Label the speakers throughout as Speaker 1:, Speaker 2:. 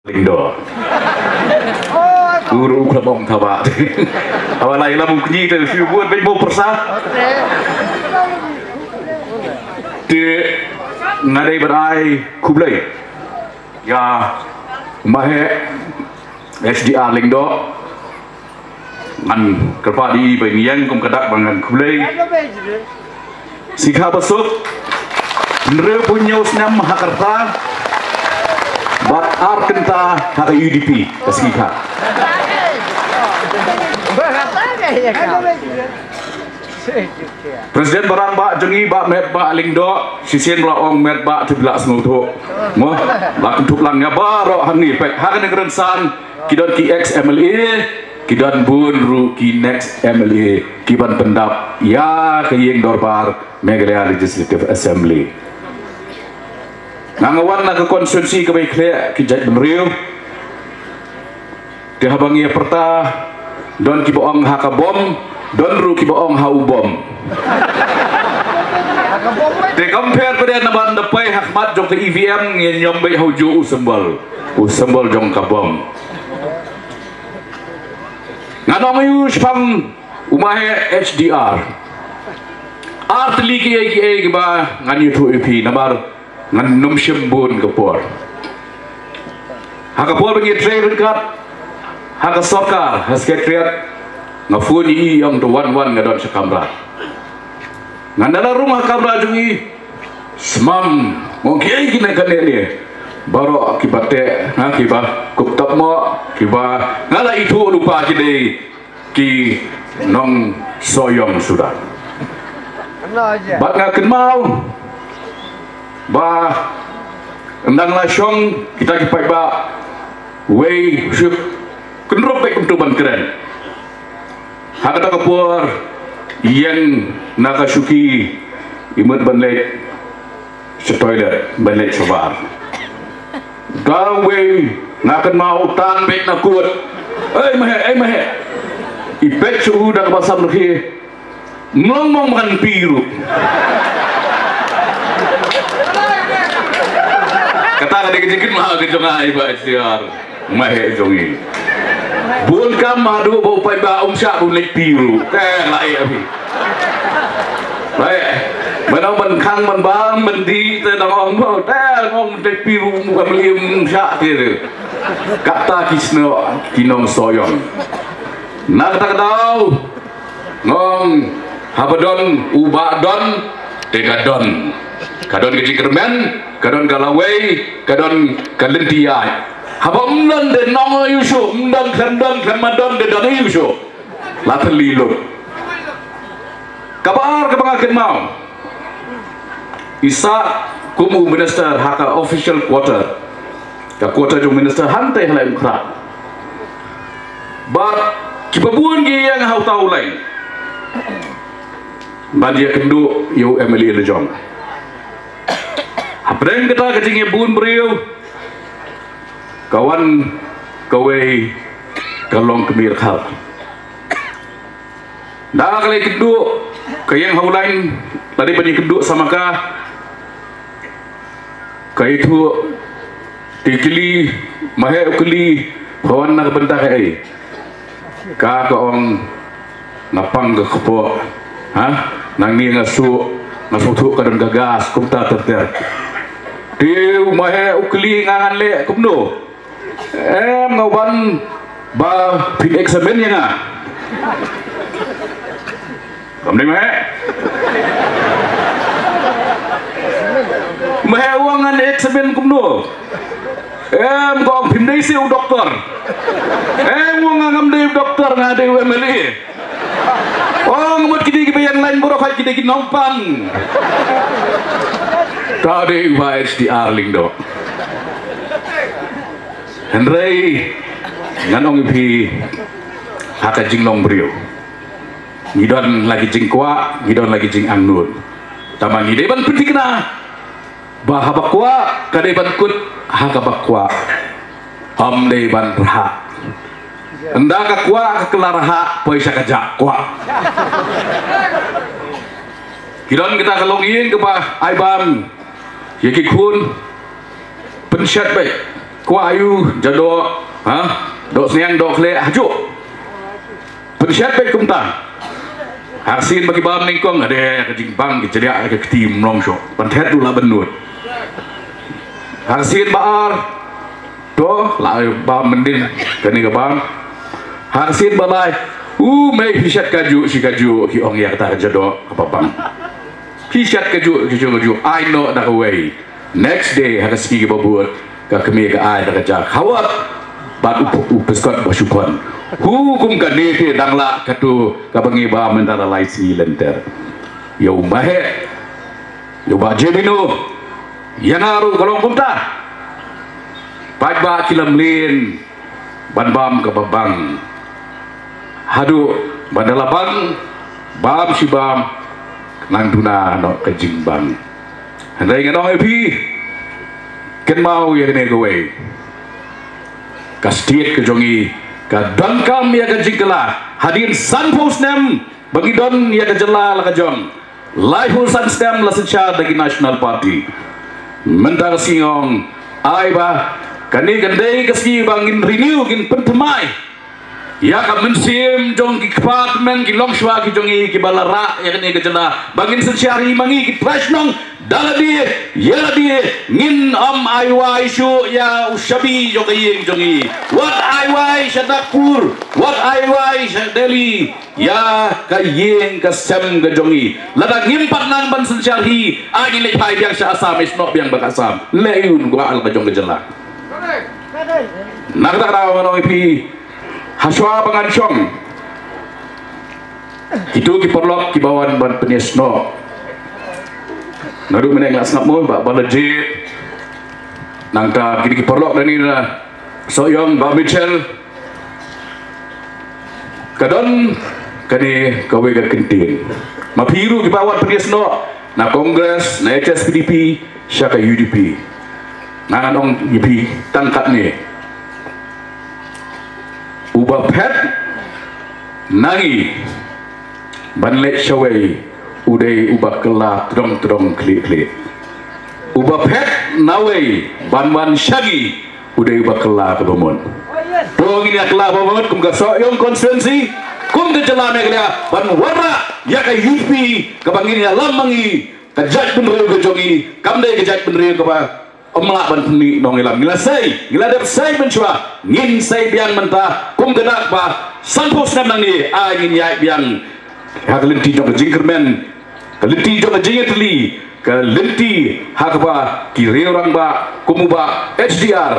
Speaker 1: Lindo guru kelabong tabat awalai lamu kunyi tu buat bemo persah di ngadai berai kublai ya mahe SDR Lindo ngan kerpadi bengiang kum kedak bangan kublai sikha besuk nre punya usnam Mahakarta bat arkenta hak UDP sikha Presiden barang bak jengi bak met bak Lindo sisien laong met bak tibla snutu mo bak untuk langnya baro hani pek hak negeren san kidon ki ex MLA kidan bun ru ki next MLA kiban pendap ya kayeng dorbar Meghalaya Legislative Assembly nangawan na ke konstitusi ke baiknya kijat benriu dihabangi perta don kiboong hakabom don ru kiboong haubom de compare pada naban depai hakmat jong ke EVM nyom bai hauju usembol jong kabom nganong yu spang umahe HDR artli ki ba ngan yu EP nabar ngan num shembun kapor hakapor bagi train kat haka sokar hasketriat ngafuni yang to wan ngadon sakamra ngandala rumah kamra jungi semam mungkin gina kanene baro akibate akiba kuptap mo kiba ngala itu lupa kide ki nong soyong sudah bat ngaken mau ba endang lasyong kita kipai ba wei syuk kendrop baik untuk ban keren hakata kapur yang nakasuki imut banlet toilet banlet sabar gawe ngakan mau tan baik nakut mahe ipek suhu dak basam lagi ngomong kan piru kata kadang-kadang mah kejongai ba siar mahe jongi bun kam madu bau pai ba syak bun lek piru lai abi lai manau man khang man ba man di te dang ong mo ngong lek piru muka melium syak ke kata kisno kinong soyong nak tak tahu ngong habadon ubadon tegadon kadon gigi kermen kadon galawai kadon kalentiai habam nan de nong yusho mdang klamadon de dang yusho latelilu kabar kebangakan mau isa kumu minister haka official quarter ka quarter jo minister hantai halai ukra but kibabuan gi yang hau tahu lain badia kendu yo Emily Lejong apreng kita kecingnya bun beriu kawan kawe kalong kemir khal dah kali kedua kayang haulain tadi banyak kedua sama ka kaya itu tikili mahe ukli kawan nak bentar kai ka kaong napang ke kepo nangi ngasu tu kadang gagas kumta terter di mahe ukli ngangan le kumno ngawan ba pin examen ya nga kamdeng mahe uangan examen kumno gong pin dei siu doktor uangan ngamdei doktor ngadei MLA ngamut kidi yang lain borok hai kidi nompan tadi wise di Arlindo Henry nganong ipi haka jinglong brio ngidon lagi jingkwa ngidon lagi jing angnut tamang ide ban pedi kena bah bakwa kadai ban kut haka bakwa ham dei ban raha enda ka kwa kelaraha poisa kajak kwa kidon kita kalongin ke bah aiban yaki kun pensyat baik kuayu jado dok senang dok le hajuk pensihat baik kumtang hasil bagi bam ningkong ada kejimbang keceria ke tim longsho pantet tu lah benut hasil baar do lah bam mendin kani ke bang hasil balai mai pisat kaju si kaju ki ong ya ta jado apa bang pisat kaju I know that way next day harus pergi ke babut ke kemi ke ai dah kerja khawat bat upeskot basupan hukum kan ni dangla katu ka bangi ba mentara lai si lenter yo mahe yo ba jemino yanaru kolong kumta pai ba kilam lin ban bam ke babang hadu bandalabang bam si bam nang duna no kejimbang handai nganong epi ken mau ya kene kowe kastiet ke jongi ka dangkam ya ke jingkela hadin sanpos nem bagi don ya ke jela la ke jong laihul san stem la secha dagi national party mentar singong ai ba kani gandai keski bangin renew gin pentemai ya ka mensim jong ki department ki longshwa ki jongi ki balara ya kene ke jela bangin secari mangi ki trashnong daladi yeladi ngin aiwai shu ya ushabi jongi what aiwai shadapur what aiwai shadeli ya kayeng kasem ke jongi lada ngimpat nang ban sencari ani le pai biang sha asam isno biang bakasam leun gua al bajong gejela nak tak rawa no pi haswa pangancong itu ki perlok ki bawan ban penisno naru meneng nak snap mo ba balajit nangka kini ki perlok dani na soyong ba Michel kadon kani kawe ga kentin mapiru ki bawan penisno na kongres na HSPDP syaka UDP nanganong UP tangkat ni ubah pet nangi banlet syawai udai ubah kelak terong klik ubah pet nawai ban syagi udai ubah kelak kebomon dong ini kelak kebomon kum gasok yang konstituensi kum kejelame kena ban warna ya ke UP kebangin ya lamangi kejat penriu kejongi kamdai kejat penriu keba omlak ban peni dong ilam ngila dep sai mencua ngin sai biang mentah kum gedak ba sanpos nam nang ni ngin yai biang ha kelenti jong jingkermen kelenti jong jingetli kelenti ha ba ki reurang ba kumu ba HDR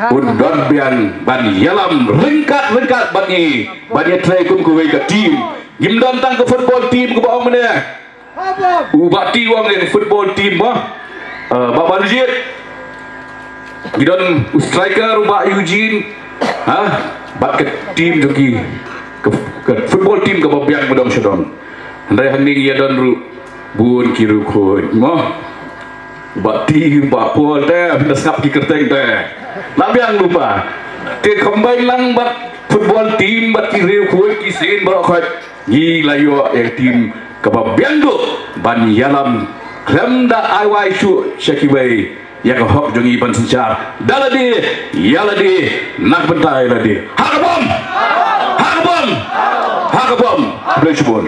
Speaker 1: undon biang ban yalam ringkat ban ni trai kum kuwe ka tim gimdan tang ke football team ku ba ong mene ubati wang ni football team ba Bapak Lujit Gidon striker Ubak Eugene bat ke tim joki ke football team ke babiang medong sedong andai handing ya don bun kiru khoi mo bat tim bat pol teh pindah skap ki kerteng teh labiang lupa te combine lang bat football team bat kiru khoi kisin barok khoi gila yo yang tim ke babiang do ban yalam Klemda aiwai shu syakibai ya ke hok jongi ban sencar daladi yaladi nak bentai ladi hakabom hakabom hakabom hakabom